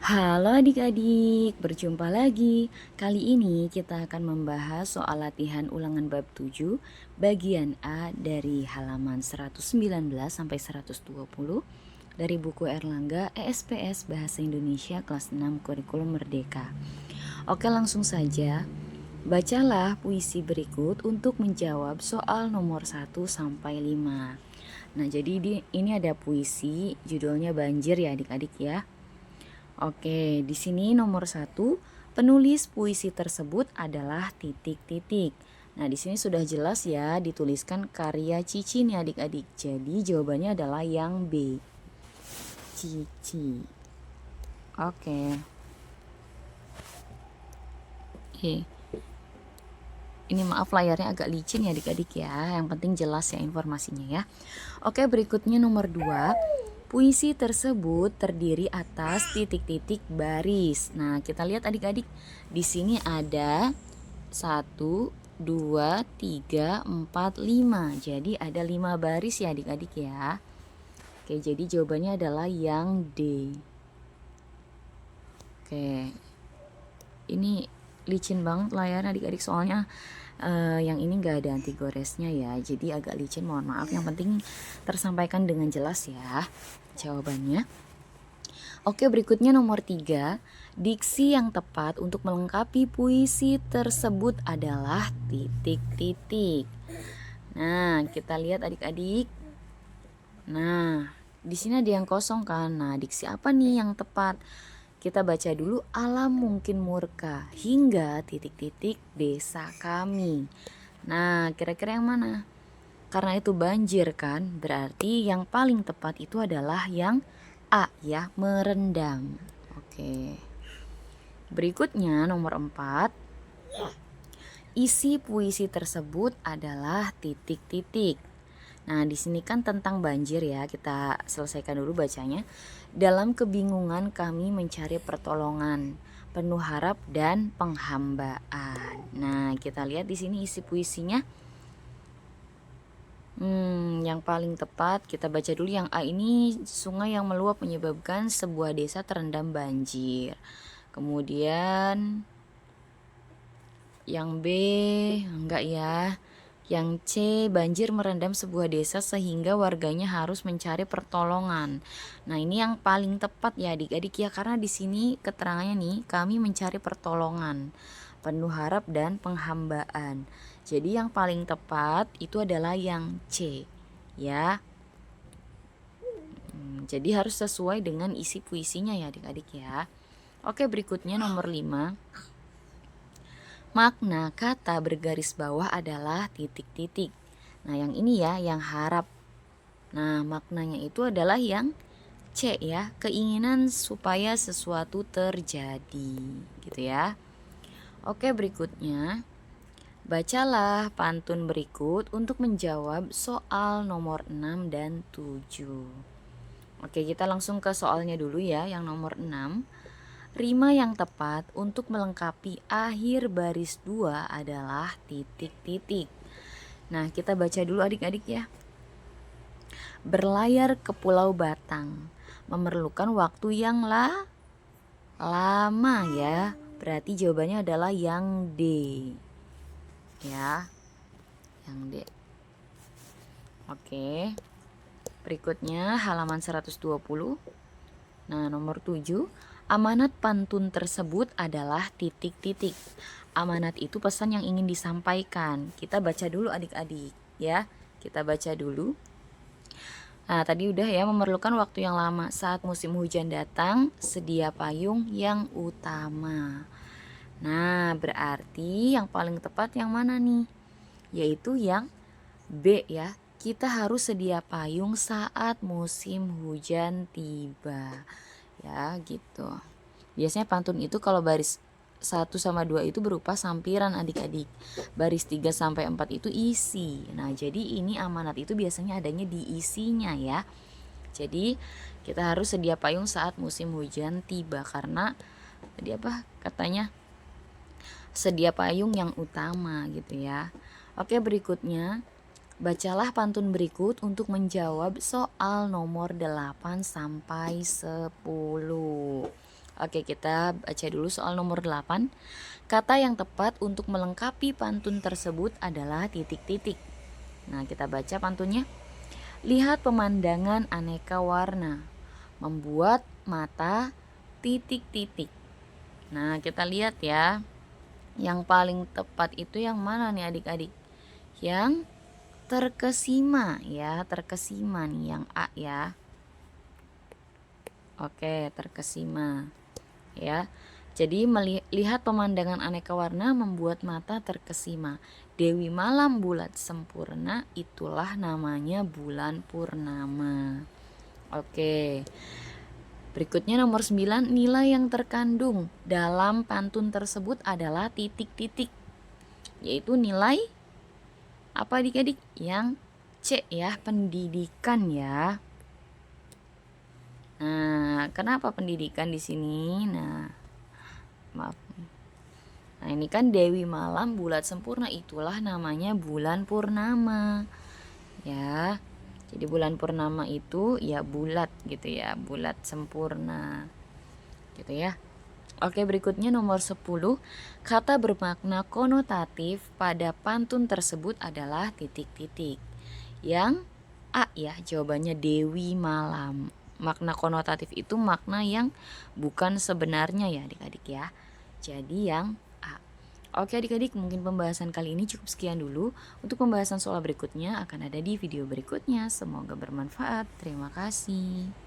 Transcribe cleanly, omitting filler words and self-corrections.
Halo adik-adik, berjumpa lagi. Kali ini kita akan membahas soal latihan ulangan bab 7 bagian A dari halaman 119 sampai 120 dari buku Erlangga ESPS Bahasa Indonesia kelas 6 Kurikulum Merdeka. Oke, langsung saja. Bacalah puisi berikut untuk menjawab soal nomor 1 sampai 5. Nah, jadi ini ada puisi, judulnya Banjir ya adik-adik ya. Oke, di sini nomor 1, penulis puisi tersebut adalah titik-titik. Nah, di sini sudah jelas ya, dituliskan karya Cici nih adik-adik. Jadi jawabannya adalah yang B. Cici. Oke. Ini maaf layarnya agak licin ya adik-adik ya. Yang penting jelas ya informasinya ya. Oke, berikutnya nomor 2. Puisi tersebut terdiri atas titik-titik baris. Nah, kita lihat adik-adik. Di sini ada 1, 2, 3, 4, 5. Jadi ada 5 baris ya adik-adik ya. Oke, jadi jawabannya adalah yang D. Oke. Ini licin banget layarnya adik-adik soalnya yang ini gak ada anti goresnya ya, jadi agak licin, mohon maaf. Yang penting tersampaikan dengan jelas ya jawabannya. Oke, berikutnya nomor 3. Diksi yang tepat untuk melengkapi puisi tersebut adalah titik-titik. Nah, kita lihat adik-adik. Nah, di sini ada yang kosong kan. Nah, diksi apa nih yang tepat? Kita baca dulu, alam mungkin murka hingga titik-titik desa kami. Nah, kira-kira yang mana? Karena itu banjir kan, berarti yang paling tepat itu adalah yang A ya, merendam. Oke. Berikutnya nomor 4. Isi puisi tersebut adalah titik-titik. Nah, di sini kan tentang banjir ya. Kita selesaikan dulu bacanya. Dalam kebingungan kami mencari pertolongan, penuh harap dan penghambaan. Nah, kita lihat di sini isi puisinya. Yang paling tepat kita baca dulu yang A ini, sungai yang meluap menyebabkan sebuah desa terendam banjir. Kemudian yang B enggak ya. Yang C, banjir merendam sebuah desa sehingga warganya harus mencari pertolongan. Nah, ini yang paling tepat ya adik-adik ya, karena di sini keterangannya nih, kami mencari pertolongan, penuh harap dan penghambaan. Jadi yang paling tepat itu adalah yang C ya. Jadi harus sesuai dengan isi puisinya ya adik-adik ya. Oke, berikutnya nomor 5. Makna kata bergaris bawah adalah titik-titik. Nah, yang ini ya, yang harap. Nah, maknanya itu adalah yang C ya, keinginan supaya sesuatu terjadi, gitu ya. Oke, berikutnya. Bacalah pantun berikut untuk menjawab soal nomor 6 dan 7. Oke, kita langsung ke soalnya dulu ya, yang nomor 6. Rima yang tepat untuk melengkapi akhir baris 2 adalah titik-titik. Nah, kita baca dulu adik-adik ya. Berlayar ke Pulau Batang memerlukan waktu yang lama ya. Berarti jawabannya adalah yang D. Ya. Yang D. Oke. Berikutnya halaman 120. Nah, nomor 7. Amanat pantun tersebut adalah titik-titik. Amanat itu pesan yang ingin disampaikan. Kita baca dulu adik-adik ya. Kita baca dulu. Nah, tadi udah ya, memerlukan waktu yang lama. Saat musim hujan datang, sedia payung yang utama. Nah, berarti yang paling tepat yang mana nih? Yaitu yang B ya. Kita harus sedia payung saat musim hujan tiba. Ya gitu. Biasanya pantun itu kalau baris 1 sama 2 itu berupa sampiran adik-adik. Baris 3 sampai 4 itu isi. Nah, jadi ini amanat itu biasanya adanya di isinya ya. Jadi kita harus sedia payung saat musim hujan tiba, karena tadi apa katanya, sedia payung yang utama gitu ya. Oke, berikutnya. Bacalah pantun berikut untuk menjawab soal nomor 8 sampai 10. Oke, kita baca dulu soal nomor 8. Kata yang tepat untuk melengkapi pantun tersebut adalah titik-titik. Nah, kita baca pantunnya. Lihat pemandangan aneka warna, membuat mata titik-titik. Nah, kita lihat ya. Yang paling tepat itu yang mana nih adik-adik? Yang terkesima ya, terkesima nih yang A ya. Oke, terkesima ya. Jadi melihat pemandangan aneka warna membuat mata terkesima. Dewi malam bulat sempurna, itulah namanya bulan purnama. Oke. Berikutnya nomor 9, nilai yang terkandung dalam pantun tersebut adalah titik-titik. Yaitu nilai apa adik-adik? Yang C ya, pendidikan ya. Nah, kenapa pendidikan di sini? Nah, maaf. Nah, ini kan Dewi malam bulat sempurna, itulah namanya bulan purnama. Ya. Jadi bulan purnama itu ya bulat gitu ya, bulat sempurna. Gitu ya. Oke, berikutnya nomor 10. Kata bermakna konotatif pada pantun tersebut adalah titik-titik. Yang A ya, jawabannya Dewi malam. Makna konotatif itu makna yang bukan sebenarnya ya adik-adik ya. Jadi yang A. Oke adik-adik, mungkin pembahasan kali ini cukup sekian dulu. Untuk pembahasan soal berikutnya akan ada di video berikutnya. Semoga bermanfaat. Terima kasih.